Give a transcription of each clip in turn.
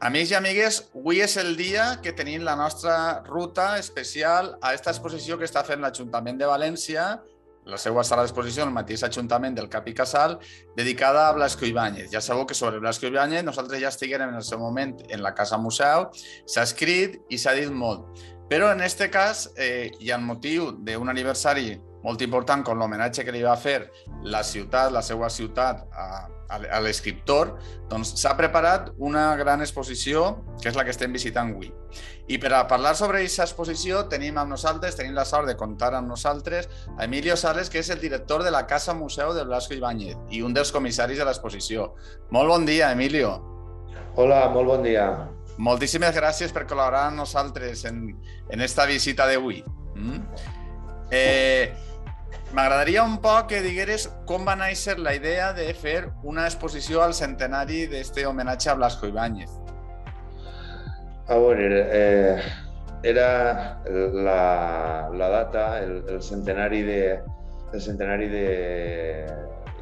Amics i amigues, avui és el dia que tenim la nostra ruta especial a aquesta exposició que està fent l'Ajuntament de València, la seva sala d'exposició, el mateix Ajuntament del Cap i Casal, dedicada a Blasco Ibáñez. Ja sabeu que sobre Blasco Ibáñez nosaltres ja estiguem en el seu moment en la Casa Museu, s'ha escrit i s'ha dit molt. Però en aquest cas, i amb motiu d'un aniversari molt important com l'homenatge que li va fer la ciutat, la seva ciutat, a l'escriptor, doncs s'ha preparat una gran exposició, que és la que estem visitant avui. I per a parlar sobre aquesta exposició tenim amb nosaltres, tenim la sort de comptar amb nosaltres, a Emilio Sales, que és el director de la Casa Museu de Blasco Ibáñez i un dels comissaris de l'exposició. Molt bon dia, Emilio. Hola, molt bon dia. Moltíssimes gràcies per col·laborar amb nosaltres en esta visita d'avui. M'agradaria un poc que digueres com va néixer la idea de fer una exposició al centenari d'aquest homenatge a Blasco Ibáñez. A veure, era la data, el centenari de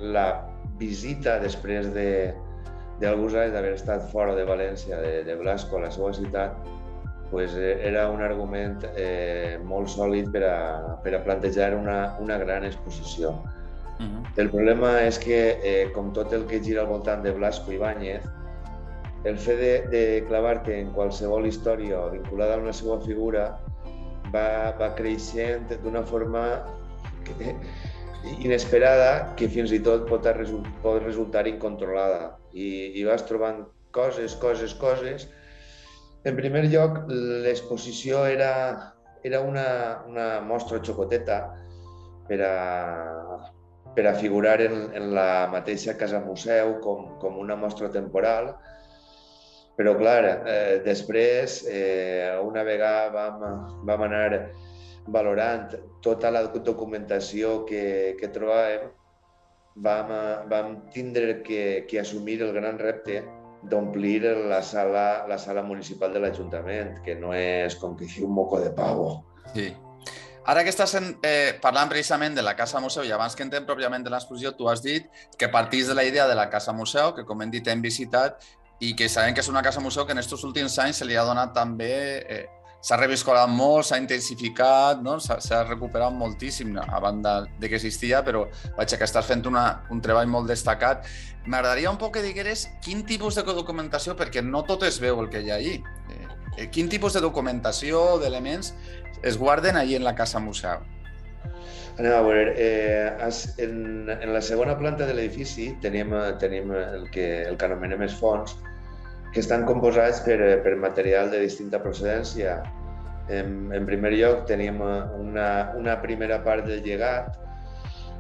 la visita després d'alguns anys d'haver estat fora de València, de Blasco, a la seva ciutat, pues era un argument molt sòlid per a plantejar una gran exposició. El problema és que, com tot el que gira al voltant de Blasco Ibáñez, el fet de clavar-te en qualsevol història vinculada a una seva figura va creixent d'una forma inesperada que fins i tot pot resultar incontrolada. I vas trobant coses. En primer lloc, l'exposició era una mostra xocoteta per a figurar en la mateixa Casa Museu com una mostra temporal, però clar, després, una vegada vam anar valorant tota la documentació que trobàvem, vam tindre que assumir el gran repte d'omplir la sala municipal de l'Ajuntament, que no és com que un moco de pavo. Sí. Ara que estàs parlant precisament de la Casa Museu i abans que entrem pròpiament de l'exposició, tu has dit que partís de la idea de la Casa Museu, que com hem dit hem visitat, i que sabem que és una Casa Museu que en aquests últims anys se li ha donat també, s'ha reviscolat molt, s'ha intensificat, no? S'ha recuperat moltíssim a banda de que existia, però vaja, que estàs fent un treball molt destacat. M'agradaria un poc que digueres quin tipus de documentació, perquè no tot es veu el que hi ha allí. Quin tipus de documentació, d'elements es guarden allí en la Casa Museu? Anem a veure, en la segona planta de l'edifici tenim el que anomenem els fons, que estan composats per material de distinta procedència. En primer lloc tenim una primera part del llegat,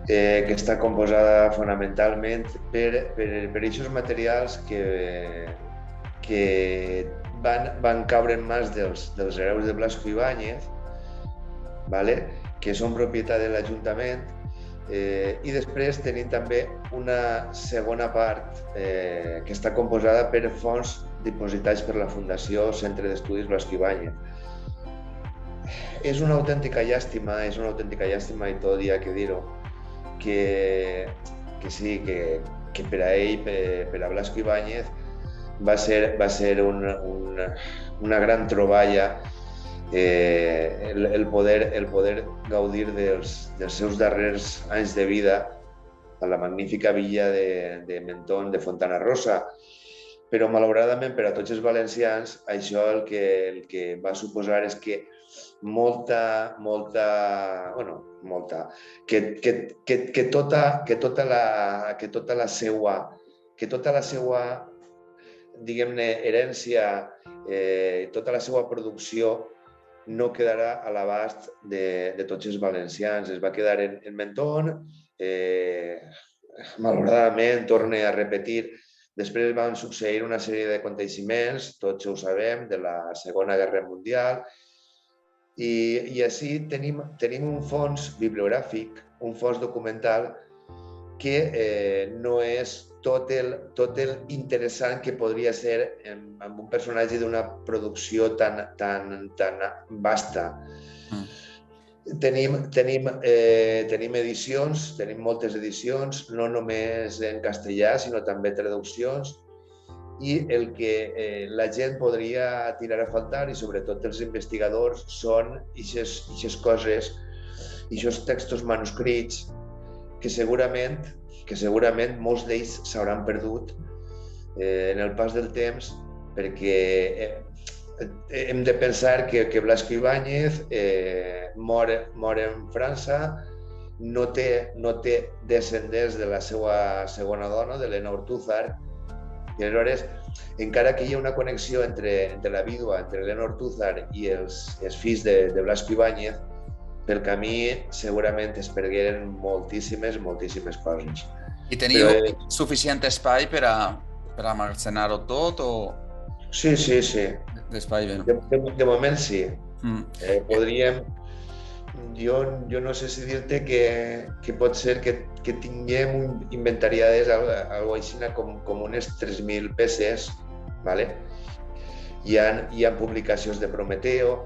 que està composada fonamentalment per aquests materials que van caure en mans dels hereus de Blasco Ibáñez, que són propietat de l'Ajuntament, i després tenim també una segona part que està composada per fons dipositats per la Fundació Centre d'Estudis Blasco Ibáñez. És una autèntica llàstima i tot hi ha que dir-ho, que sí, que per a ell, per a Blasco Ibáñez, va ser una gran troballa el poder gaudir dels seus darrers anys de vida a la magnífica villa de Mentón de Fontana Rosa. Però, malauradament, per a tots els valencians, això el que va suposar és que tota la seva diguem-ne, herència, tota la seva producció no quedarà a l'abast de tots els valencians. Es va quedar en Mentón, malauradament, torne a repetir. Després van succeir una sèrie d'aconteixements, tots ho sabem, de la Segona Guerra Mundial, i així tenim un fons bibliogràfic, un fons documental, que no és tot el interessant que podria ser amb un personatge d'una producció tan vasta. Tenim edicions, tenim moltes edicions, no només en castellà, sinó també traduccions, i el que la gent podria tirar a faltar, i sobretot els investigadors, són aquestes coses, aquests textos manuscrits que segurament molts d'ells s'hauran perdut en el pas del temps, perquè hem de pensar que Blasco Ibáñez mor en França, no té descendents de la seva segona dona, de l'Helena Ortúzar, i aleshores, encara que hi ha una connexió entre la vídua, entre l'Helena Ortúzar i els fills de Blasco Ibáñez, pel camí segurament es pergueren moltíssimes coses. I teniu suficient espai per a emmagatzemar-ho tot o...? Sí. D'espai ben. De moment sí. Podríem... Jo no sé si dir-te que pot ser que tinguem inventariades algo així com unes 3.000 peces, ¿vale? Hi ha publicacions de Prometeo,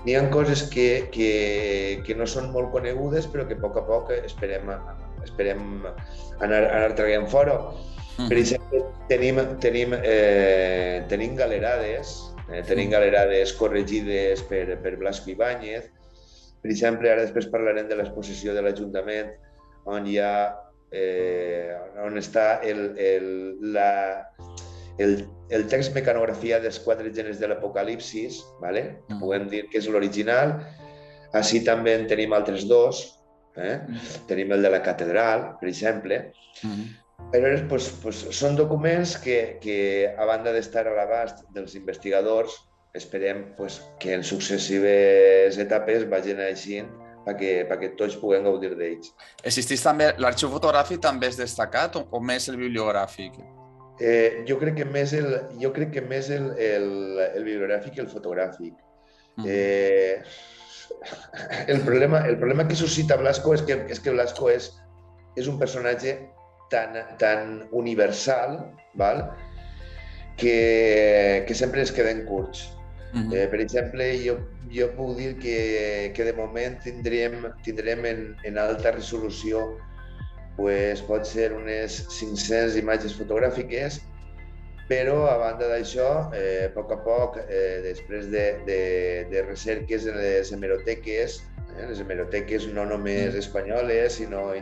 n'hi ha coses que no són molt conegudes, però que a poc esperem anar traient fora. Per exemple, tenim galerades corregides per Blasco Ibáñez. Per exemple, ara després parlarem de l'exposició de l'Ajuntament, on està el text mecanografia dels 4 gèneres de l'Apocalipsis, ¿vale? Podem dir que és l'original. Així també en tenim altres 2. Tenim el de la catedral, per exemple. Però són documents que, a banda d'estar a l'abast dels investigadors, esperem que en successives etapes vagin així perquè tots puguem gaudir d'ells. Existeix també l'arxiu fotogràfic, també és destacat o més el bibliogràfic? Jo crec que més el bibliogràfic i el fotogràfic. El problema que suscita Blasco és que Blasco és un personatge tan universal, val? Que sempre es queden curts. Per exemple, jo puc dir que de moment tindrem en alta resolució pot ser unes 500 imatges fotogràfiques, però a banda d'això, a poc, després de recerques en les hemeroteques no només espanyoles, sinó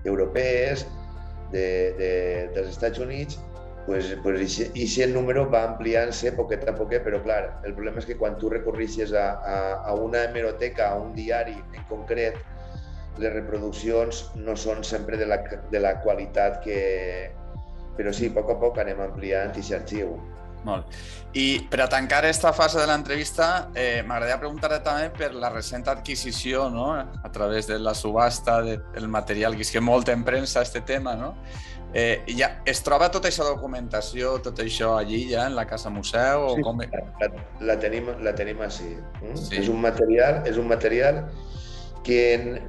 europees, dels Estats Units, i si el número va ampliant-se poquet a poquet, però clar, el problema és que quan tu recorreixes a una hemeroteca, a un diari en concret, les reproduccions no són sempre de la qualitat que... Però sí, a poc anem ampliant aquest arxiu. Molt. I per a tancar aquesta fase de l'entrevista, m'agradaria preguntar-te també per la recent adquisició, no? A través de la subhasta del material, que és que molt en premsa aquest tema, no? Es troba tota aquesta documentació, tot això allí ja, en la Casa Museu? Sí, com... la tenim així. Sí. És un material que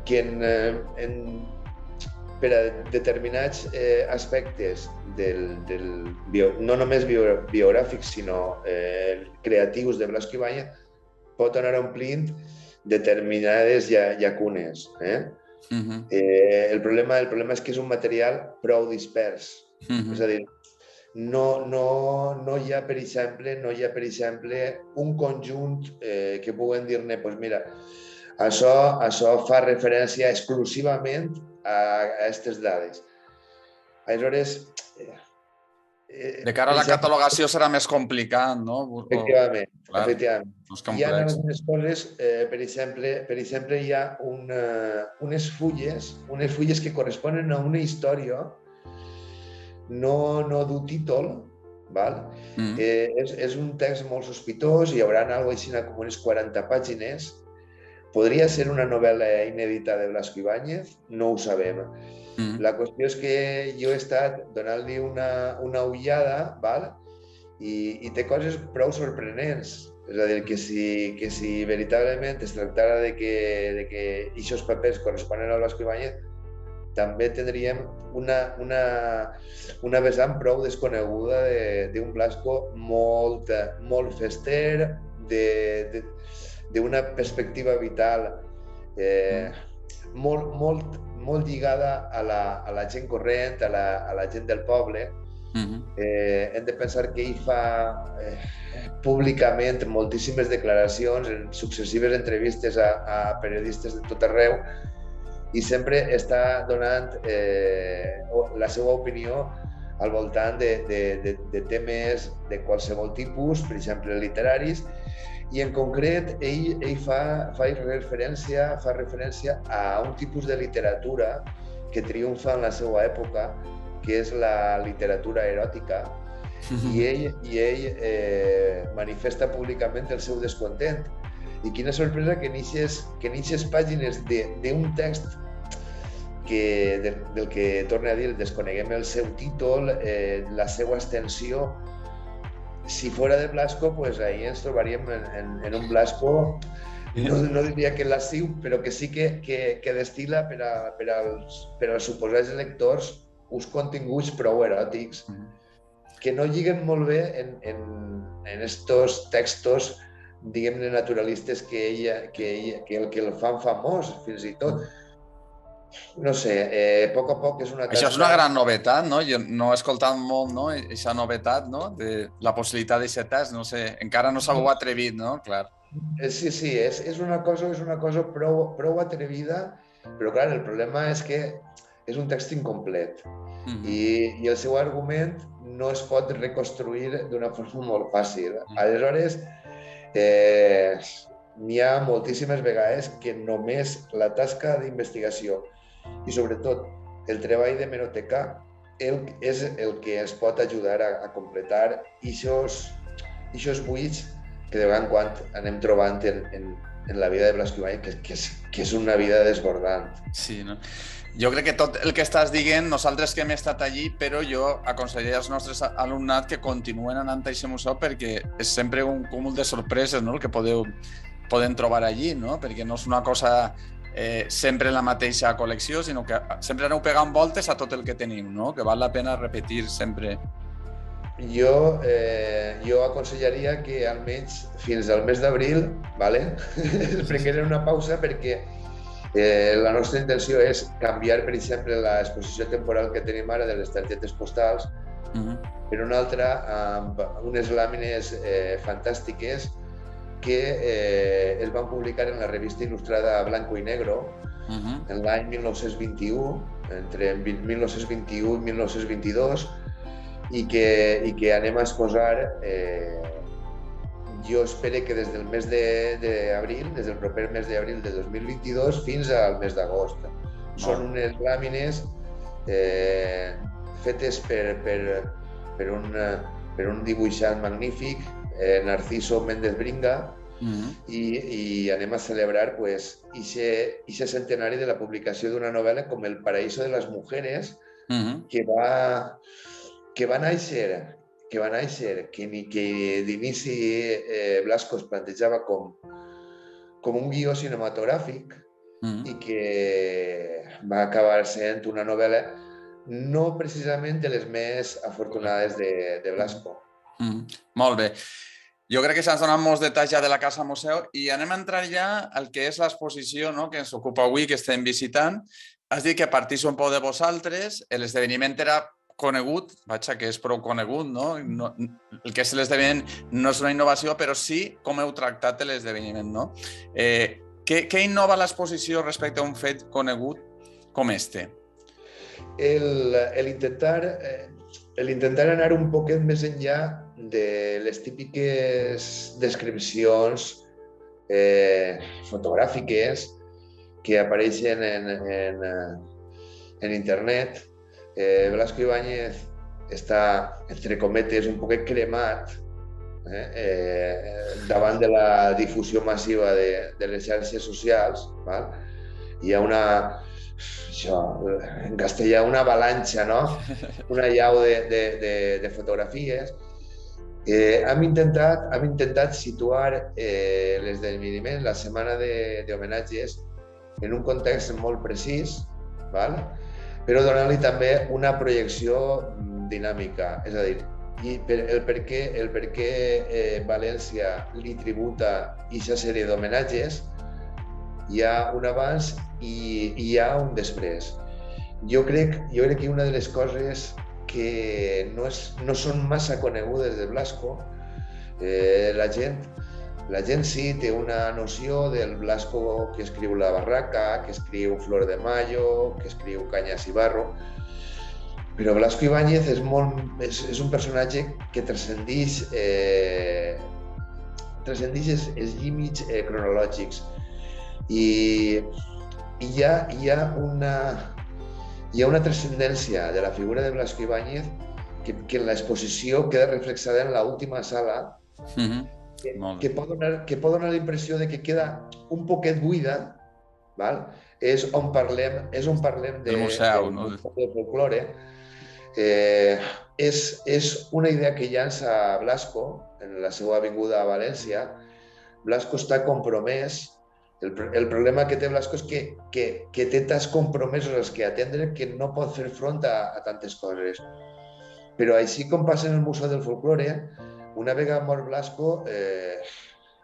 per a determinats aspectes no només biogràfics, sinó creatius de Blasco Ibáñez, pot anar omplint determinades llacunes. El problema és que és un material prou dispers. És a dir, no hi ha, per exemple, un conjunt que puguem dir-ne, doncs mira, això fa referència exclusivament a aquestes dades. Aleshores... De cara a la catalogació serà més complicat, no? Efectivament. Hi ha algunes coses, per exemple, hi ha unes fulles que corresponen a una història, no du títol, val? És un text molt sospitós, hi haurà alguna cosa així com unes 40 pàgines. Podria ser una novel·la inèdita de Blasco Ibáñez? No ho sabem. La qüestió és que jo he estat donant-li una ullada, val? I té coses prou sorprenents. És a dir, que si veritablement es tractara de que aquests papers corresponen a Blasco Ibáñez, també tindríem una vessant prou desconeguda d'un Blasco molt fester, d'una perspectiva vital molt lligada a la gent corrent, a la gent del poble, Hem de pensar que ell fa públicament moltíssimes declaracions en successives entrevistes a periodistes de tot arreu i sempre està donant la seva opinió al voltant de temes de qualsevol tipus, per exemple literaris, i en concret ell fa referència a un tipus de literatura que triomfa en la seva època, que és la literatura eròtica, i ell manifesta públicament el seu descontent. I quina sorpresa que en aquestes pàgines d'un text del que, torno a dir, desconeguem el seu títol, la seva extensió. Si fora de Blasco, pues ahí ens trobaríem en un Blasco, no diria que lasciu, però que sí que destila per als suposats lectors uns continguts prou eròtics que no lliguen molt bé en estos textos, diguem-ne, naturalistes que el fan famós, fins i tot. No sé, a poc és una tasca... Això és una gran novetat, no? Jo no he escoltat molt, no?, aquesta novetat, no?, de la possibilitat d'aquest test, no sé, encara no s'ho atrevit, no?, clar. Sí, és una cosa prou atrevida, però clar, el problema és que és un text incomplet i el seu argument no es pot reconstruir d'una forma molt fàcil. Aleshores, n'hi ha moltíssimes vegades que només la tasca d'investigació i sobretot el treball d'hemeroteca és el que ens pot ajudar a completar aquests buits que de vegades en quan anem trobant en la vida de Blasco Ibáñez, que és una vida desbordant. Sí, no? Jo crec que tot el que estàs dient, nosaltres que hem estat allí, però jo aconsellaria als nostres alumnat que continuen anant a aquest museu perquè és sempre un cúmul de sorpreses, no?, el que poden trobar allí, no?, perquè no és una cosa sempre en la mateixa col·lecció, sinó que sempre aneu pegant voltes a tot el que teniu, no?, que val la pena repetir sempre. Jo aconsellaria que almenys fins al mes d'abril, prengueren una pausa perquè la nostra intenció és canviar, per exemple, l'exposició temporal que tenim ara de les targetes postals per una altra amb unes làmines fantàstiques que es van publicar en la revista il·lustrada Blanco i Negro en l'any 1921, entre 1921 i 1922, i que anem a exposar, jo espero que des del mes d'abril, des del proper mes d'abril de 2022 fins al mes d'agost. Són unes làmines fetes per un dibuixant magnífic, Narciso Méndez Bringa, i anem a celebrar aquest centenari de la publicació d'una novel·la com El paraíso de las mujeres, que va néixer, que d'inici Blasco es plantejava com un guió cinematogràfic i que va acabar sent una novel·la no precisament de les més afortunades de Blasco. Molt bé. Jo crec que s'han donat molts detalls ja de la Casa Museu i anem a entrar ja al que és l'exposició, no?, que ens ocupa avui, que estem visitant. Has dit que partís un poc de vosaltres, l'esdeveniment era conegut, que és prou conegut, no? El que és l'esdeveniment no és una innovació, però sí com heu tractat l'esdeveniment, no? Què innova l'exposició respecte a un fet conegut com este? L'intentar anar un poquet més enllà de les típiques descripcions fotogràfiques que apareixen en internet. Blasco Ibáñez està, entre cometes, un poquet cremat davant de la difusió massiva de les xarxes socials. Hi ha en castellà, una avalanxa, no? Una llau de fotografies. Hem intentat situar l'esdeveniment, la setmana d'homenatges, en un context molt precís, però donant-li també una projecció dinàmica, és a dir, el per què València li tributa aquesta sèrie d'homenatges. Hi ha un abans i hi ha un després. Jo crec que una de les coses que no són massa conegudes de Blasco. La gent sí té una noció del Blasco que escriu La Barraca, que escriu Flor de Mayo, que escriu Cañas i Barro, però Blasco Ibáñez és un personatge que transcendeix els límits cronològics i hi ha una transcendència de la figura de Blasco Ibáñez que en l'exposició queda reflexada en l'última sala, que pot donar la impressió de que queda un poquet buida, val? És on parlem del museu, del folklore. És una idea que llança Blasco en la seva vinguda a València. Blasco està compromès. El problema que té Blasco és que té tants compromisos als que atendre que no pot fer front a tantes coses. Però així com passa en el Museu del Folklore, una vegada mort Blasco,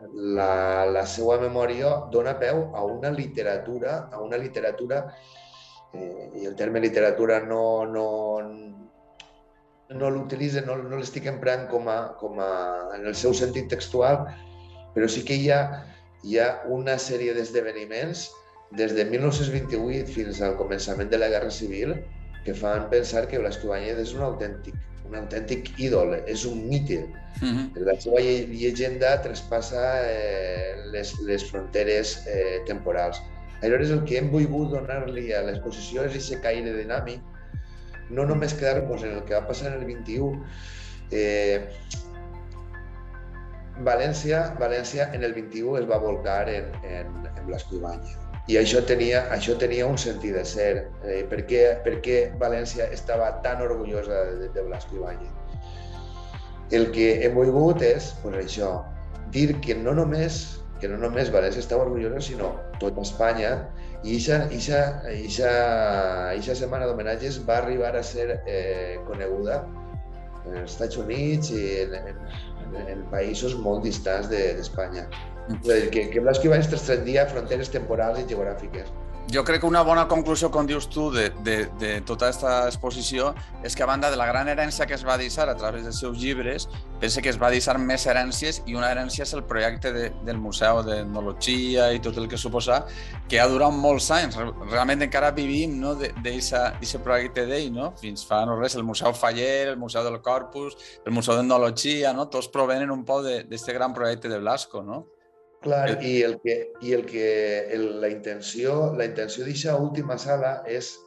la seva memòria dona peu a una literatura, i el terme literatura no l'utilitza, no l'estic emprant en el seu sentit textual, però sí que hi ha una sèrie d'esdeveniments des de 1928 fins al començament de la Guerra Civil que fan pensar que Blasco Ibáñez és un autèntic ídol, és un mite. La seva llegenda traspassa les fronteres temporals. Aleshores, el que hem volgut donar-li a l'exposició és aquest caire dinàmic, no només quedar-nos en el que va passar en el 21. València en el 21 es va volcar en Blasco Ibáñez. I això tenia un sentit de ser. Per què València estava tan orgullosa de Blasco Ibáñez? El que hem volgut és, això, dir que no només València estava orgullosa, sinó tota Espanya. I aquesta setmana d'homenatges va arribar a ser coneguda als Estats Units i en països molt distants d'Espanya. Que Blasco Ibáñez transcendia fronteres temporals i geogràfiques. Jo crec que una bona conclusió, com dius tu, de tota aquesta exposició és que a banda de la gran herència que es va deixar a través dels seus llibres, pense que es va deixar més herències i una herència és el projecte del Museu d'Etnologia i tot el que suposa, que ha durat molts anys. Realment encara vivim d'aquest projecte d'ell, no? Fins fa no res, el Museu Faller, el Museu del Corpus, el Museu d'Etnologia, no? Tots provenen un poc d'aquest gran projecte de Blasco, no? Clar, la intenció d'aquesta última sala és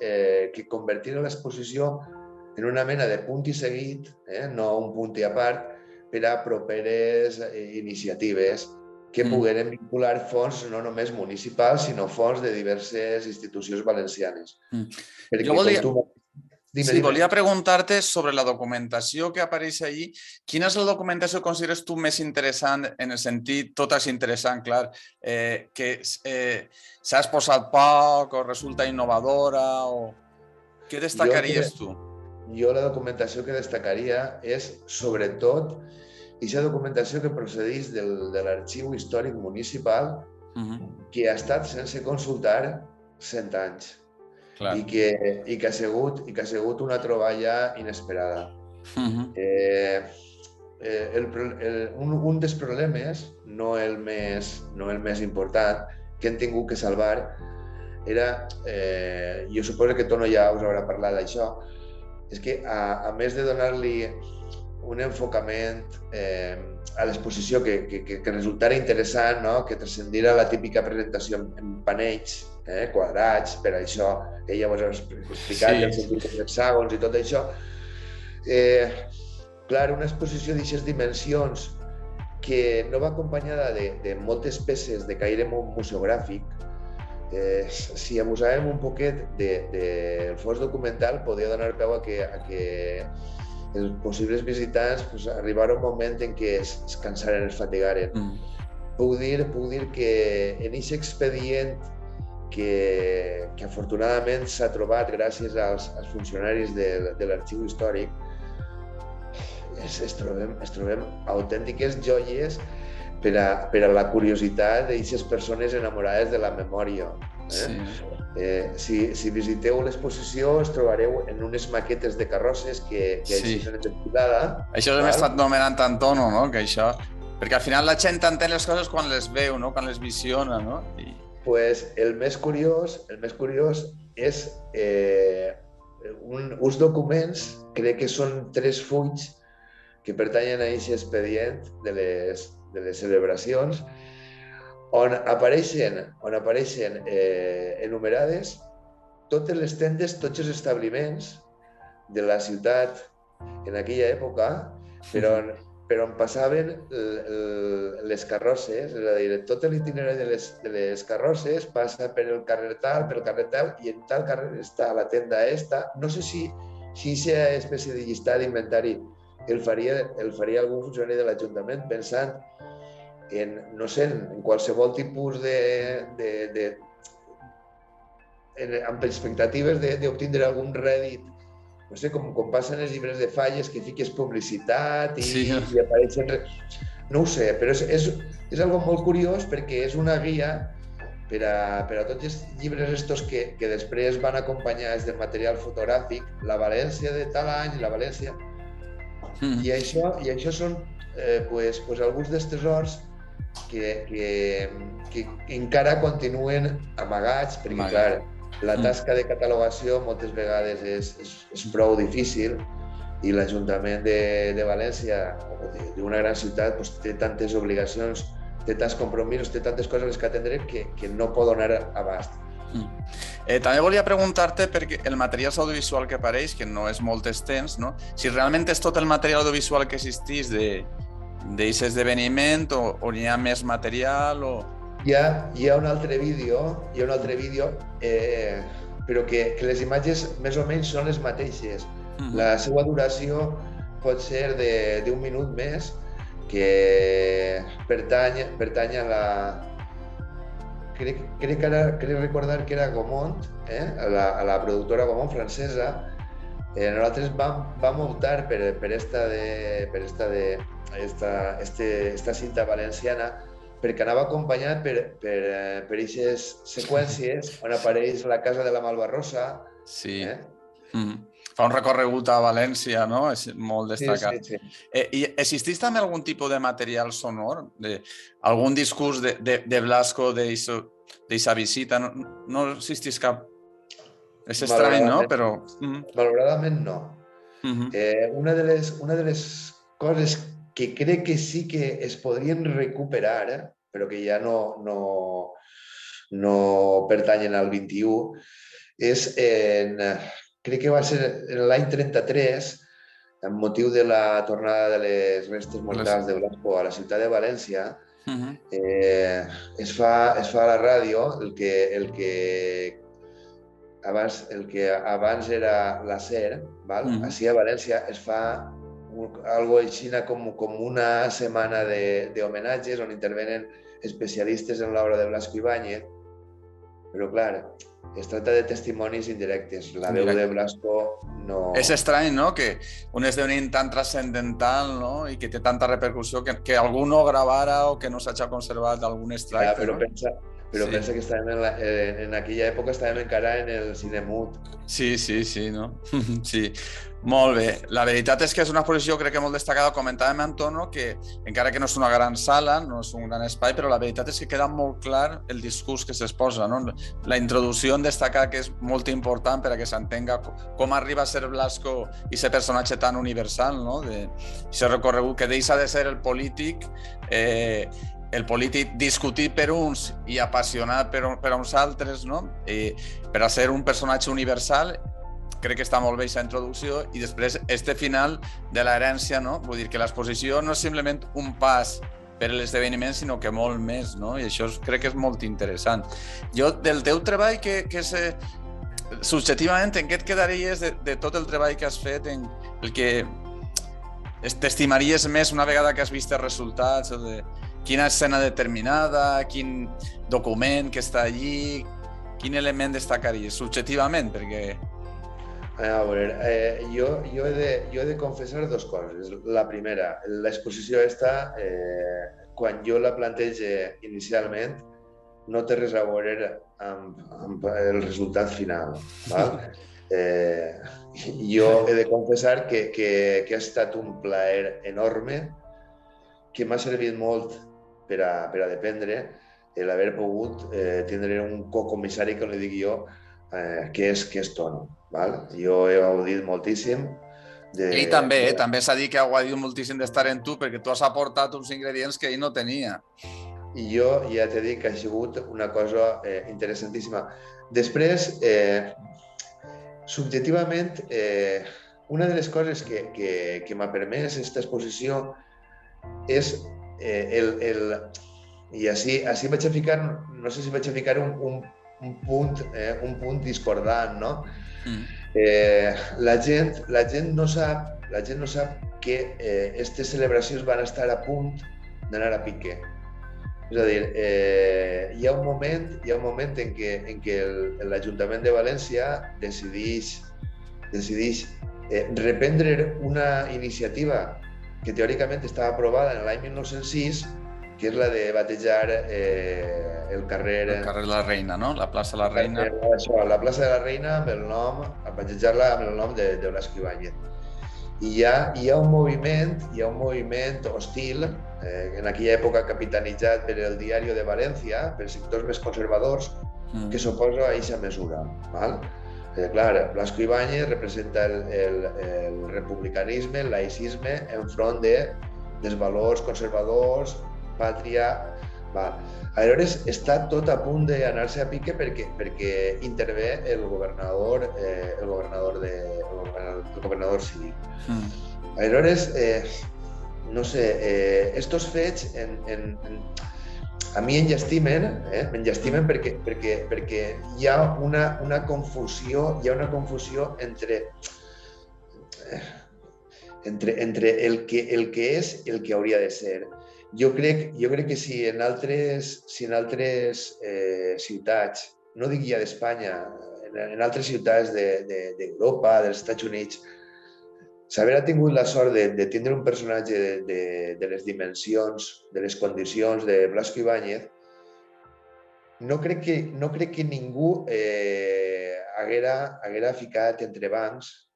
que convertir l'exposició en una mena de punt i seguit, no un punt i a part, per a properes iniciatives que pogueren vincular fons no només municipals, sinó fons de diverses institucions valencianes. Volia preguntar-te sobre la documentació que apareix allí. Quina és la documentació que consideres tu més interessant, en el sentit, tot és interessant, clar, que s'ha exposat poc o resulta innovadora? Què destacaries tu? Jo la documentació que destacaria és, sobretot, aquesta documentació que procedeix de l'Arxiu Històric Municipal, que ha estat sense consultar 100 anys. I que ha sigut una troballa inesperada. Un dels problemes, no el més important, que hem tingut que salvar era, jo suposo que Tono ja us haurà parlat d'això, és que a més de donar-li un enfocament a l'exposició que resultara interessant, que transcendirà la típica presentació en panells quadrats, per això ella vos ha explicat el sentit dels hexàgons i tot això. Clar, una exposició d'aquestes dimensions que no va acompanyada de moltes peces de caire museogràfic, si abusàvem un poquet del fons documental, podia donar peu a que els possibles visitants arribara un moment en què es cansaren, es fatigaren. Puc dir que en aquest expedient que afortunadament s'ha trobat gràcies als funcionaris de l'Arxiu Històric, es trobem autèntiques joies per a la curiositat d'aquestes persones enamorades de la memòria. Sí. Si visiteu l'exposició us trobareu en unes maquetes de carrosses que Sí. així s'han desfilada. Això hem estat nomenant tant tono, no? Que això... Perquè al final la gent entén les coses quan les veu, no? Quan les visiona, no? Pues el més curiós és uns documents, crec que són 3 fulls que pertanyen a aquest expedient de les celebracions, on apareixen enumerades totes les tendes, tots els establiments de la ciutat en aquella època, per on passaven les carrosses, és a dir, tot l'itinerari de les carrosses passa per el carrer tal, i en tal carrer està la tenda esta. No sé si aquesta espècie de llistat d'inventari el faria algun funcionari de l'Ajuntament pensant en, no sé, en qualsevol tipus amb expectatives d'obtindre algun rèdit, no sé, com passa en els llibres de falles, que fiques publicitat i apareixen... No ho sé, però és algo molt curiós perquè és una guia per a tots els llibres estos que després van acompanyats del material fotogràfic, la València de tal any, la València... I això són alguns dels tesors que encara continuen amagats, perquè, clar, la tasca de catalogació moltes vegades és prou difícil i l'Ajuntament de València, d'una gran ciutat, té tantes obligacions, té tants compromisos, té tantes coses que atendre que no pot donar abast. També volia preguntar-te, perquè el material audiovisual que apareix, que no és molt extens, no? Si realment és tot el material audiovisual que existís d'aquest esdeveniment o n'hi ha més material o... Hi ha un altre vídeo, però que les imatges més o menys són les mateixes. La seva duració pot ser d'un minut més, que pertany a la... Crec recordar que era Gaumont, a la productora Gaumont francesa. Nosaltres vam optar per esta cinta valenciana perquè anava acompanyat per aquestes seqüències on apareix la casa de la Malvarrosa. Sí. Fa un recorregut a València, no? És molt destacat. Sí. I existeix també algun tipus de material sonor? Algun discurs de Blasco d'aquesta visita? No existeix cap... És estrany, no? Però... Malauradament no. Una de les coses que crec que sí que es podrien recuperar, però que ja no pertanyen al 21, és crec que va ser l'any 33, amb motiu de la tornada de les restes mortals de Blasco a la ciutat de València. Es fa a la ràdio el que abans era la SER, així a València es fa algo així com una setmana d'homenatges on intervenen especialistes en l'obra de Blasco Ibáñez, però clar, es tracta de testimonis indirectes. La veu de Blasco no... És estrany, no?, que un esdeveniment tan transcendental, no?, i que té tanta repercussió que algú no gravara o que no s'hagi conservat algun extracte, no? Però pensa que estàvem en aquella època estàvem encara en el cine mut. Sí, no? Sí. Molt bé. La veritat és que és una exposició, crec que molt destacada. Comentàvem, Antonio, que encara que no és una gran sala, no és un gran espai, però la veritat és que queda molt clar el discurs que s'exposa, no? La introducció en destacar que és molt important per a que s'entenga com arriba a ser Blasco i ser personatge tan universal, no? Aquest recorregut que deixa de ser el polític discutit per uns i apassionat per uns altres, no? Per a ser un personatge universal. Crec que està molt bé aquesta introducció i després este final de l'herència, no? Vull dir que l'exposició no és simplement un pas per a l'esdeveniment, sinó que molt més, no? I això crec que és molt interessant. Jo, del teu treball, subjectivament, en què et quedaries de tot el treball que has fet, en el que t'estimaries més una vegada que has vist els resultats, o de quina escena determinada, quin document que està allí, quin element destacaries subjectivament, perquè... A veure, jo he de confessar dues coses. La primera, l'exposició esta, quan jo la plantege inicialment, no té res a veure amb el resultat final. Val? Jo he de confessar que ha estat un plaer enorme, que m'ha servit molt per a dependre l'haver pogut tindre un cocomissari, que li dic jo, que és Tono. Val? Jo he gaudit moltíssim. Ell també s'ha dit que ha gaudit moltíssim d'estar en tu perquè tu has aportat uns ingredients que ell no tenia. I jo ja t'he dit que ha sigut una cosa interessantíssima. Després, subjectivament, una de les coses que m'ha permès aquesta exposició és i així vaig a ficar, no sé si vaig a ficar un punt discordant, no? La gent no sap que aquestes celebracions van estar a punt d'anar a pique. És a dir, hi ha un moment en què l'Ajuntament de València decideix reprendre una iniciativa que teòricament estava aprovada en l'any 1906, que és la de batejar el carrer... El carrer de la Reina, no? La plaça de la Reina. La plaça de la Reina, amb el nom, a batejar-la amb el nom de Blasco Ibáñez. I hi ha un moviment hostil, en aquella època capitanitzat per el Diari de València, per sectors més conservadors, que s'oposa a aquesta mesura. Val? Clar, Blasco Ibáñez representa el republicanisme, el laïcisme, enfront dels valors conservadors, pàtria... Aleshores, està tot a punt d'anar-se a pique perquè intervé el governador cívic. Aleshores, no sé, estos fets a mi m'enllastimen perquè hi ha una confusió entre el que és i el que hauria de ser. Jo crec que si en altres ciutats, no dic ja d'Espanya, en altres ciutats d'Europa, dels Estats Units, s'haver tingut la sort de tindre un personatge de les dimensions, de les condicions de Blasco Ibáñez, no crec que ningú haguera ficat entre bancs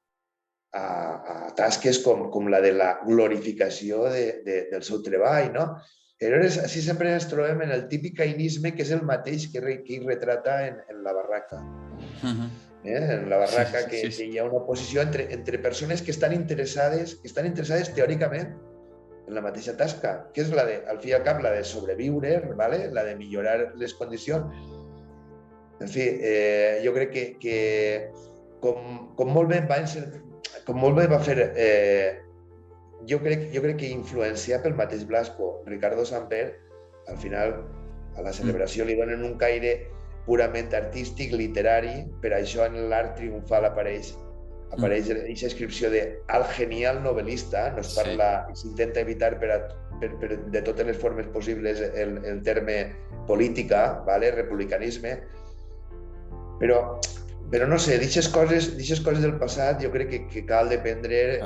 a tasques com la de la glorificació del seu treball, no? Aleshores, així sempre ens trobem en el típic cainisme, que és el mateix que ell retrata en La Barraca. En La Barraca, que hi ha una oposició entre persones que estan interessades teòricament en la mateixa tasca, que és al fi i al cap la de sobreviure, la de millorar les condicions. En fi, jo crec que com molt bé va fer, jo crec que influenciat pel mateix Blasco, Ricardo Samper, al final a la celebració li donen un caire purament artístic, literari, per això en l'art triomfal apareix aquesta inscripció de al genial novel·lista, no es parla, s'intenta evitar de totes les formes possibles el terme política, republicanisme, però no sé, d'aixes coses del passat jo crec que cal dependre...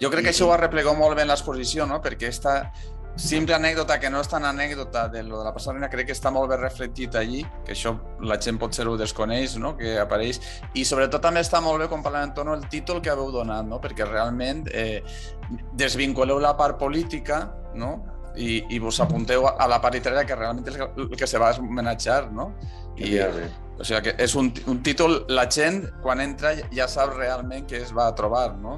Jo crec que això ho arreplegó molt bé en l'exposició, no? Perquè aquesta simple anècdota, que no és tan anècdota de lo de la persona, crec que està molt bé reflectit allí, que això la gent potser ho desconeix, no? Que apareix, i sobretot també està molt bé, com parlant en Tono, el títol que haveu donat, no? Perquè realment desvinculeu la part política, no? I vos apunteu a la part literària, que realment és el que se va homenatjar, no? O sigui que és un títol, la gent quan entra ja sap realment què es va a trobar, no?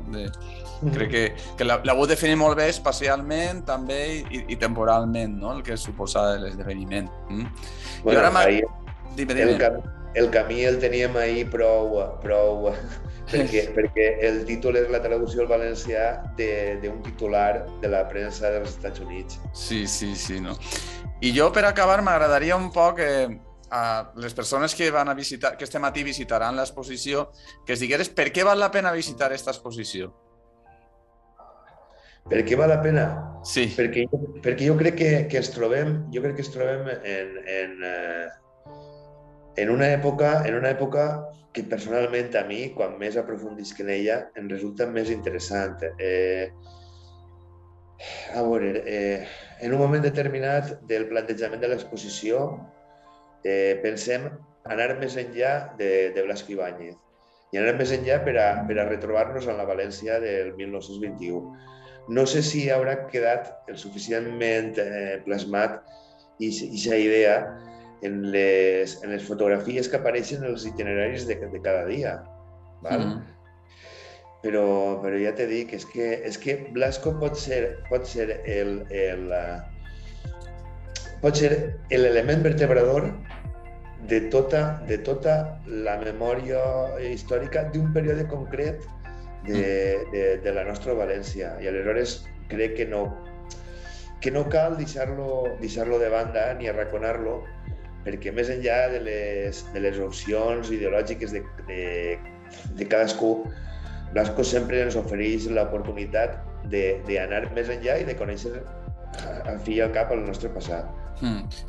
Crec que l'heu definit molt bé espacialment també i temporalment, no? El que suposa l'esdeveniment. El camí el teníem ahir prou perquè el títol és la traducció al valencià d'un titular de la premsa dels Estats Units. Sí, no? I jo, per acabar, m'agradaria un poc a les persones que van a visitar, que este matí visitaran l'exposició, que es digueres per què val la pena visitar aquesta exposició. Per què val la pena? Sí. Perquè jo crec que ens trobem en una època que personalment a mi, quan més aprofundisc en ella, em resulta més interessant. A veure, en un moment determinat del plantejament de l'exposició, pensem anar més enllà de Blasco Ibáñez i anar més enllà per a retrobar-nos en la València del 1921. No sé si haurà quedat el suficientment plasmat aquesta idea en les fotografies que apareixen en els itineraris de cada dia. Val? Però ja t'he dit, és que Blasco pot ser l'element vertebrador de tota la memòria històrica d'un període concret de la nostra València. I aleshores crec que no cal deixar-lo de banda ni arraconar-lo, perquè més enllà de les opcions ideològiques de cadascú, Blasco sempre ens ofereix l'oportunitat d'anar més enllà i de conèixer al fi i al cap el nostre passat.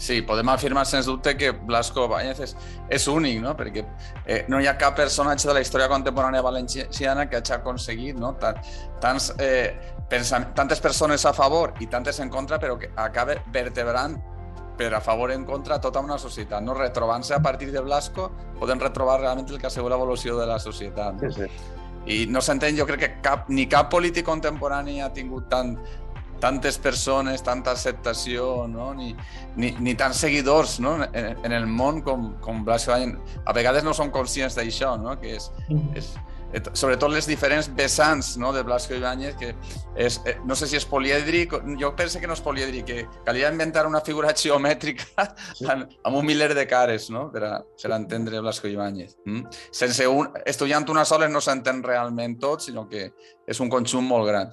Sí, podem afirmar sens dubte que Blasco Ibáñez és únic, no? Perquè no hi ha cap personatge de la història contemporània valenciana que hagi aconseguit, no? Tantes persones a favor i tantes en contra, però que acaba vertebrant per a favor i en contra tota una societat, no? Retrobant-se a partir de Blasco podem retrobar realment el que ha sigut l'evolució de la societat, no? Sí. I no s'entén, jo crec que ni cap polític contemporani ha tingut tantes persones, tanta acceptació, no? ni tants seguidors, no? en el món com Blasco Ibáñez. A vegades no som conscients d'això, no? Que sobretot les diferents vessants, no? de Blasco Ibáñez, que no sé si és polièdric, jo penso que no és polièdric, que calia inventar una figura geomètrica amb un miler de cares, no? per a entendre Blasco Ibáñez. Estudiant una sola no s'entén realment tot, sinó que és un conjunt molt gran.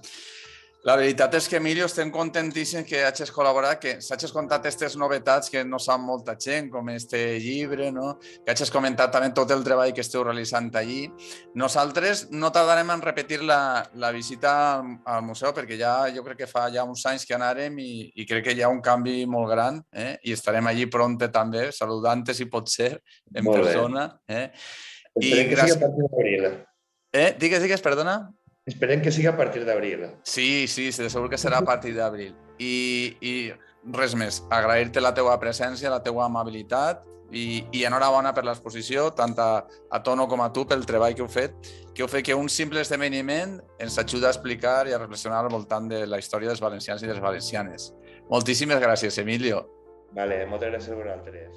La veritat és que, Emilio, estem contentíssims que hagis col·laborat, que s'hagis contat aquestes novetats que no sap molta gent, com este llibre, no? Que hagis comentat també tot el treball que esteu realitzant allí. Nosaltres no tardarem en repetir la visita al museu, perquè jo crec que fa ja uns anys que anàrem i crec que hi ha un canvi molt gran, i estarem allí prompte també, saludant-te si pot ser, en persona. Esperem que sigui a partir d'abril. Digues, perdona? Esperem que sigui a partir d'abril. Sí, de segur que serà a partir d'abril. I res més, agrair-te la teua presència, la teua amabilitat i enhorabona per l'exposició, tant a Tono com a tu pel treball que heu fet que un simple esdeveniment ens ajuda a explicar i a reflexionar al voltant de la història dels valencians i de les valencianes. Moltíssimes gràcies, Emilio. Vale, moltes gràcies a vosaltres.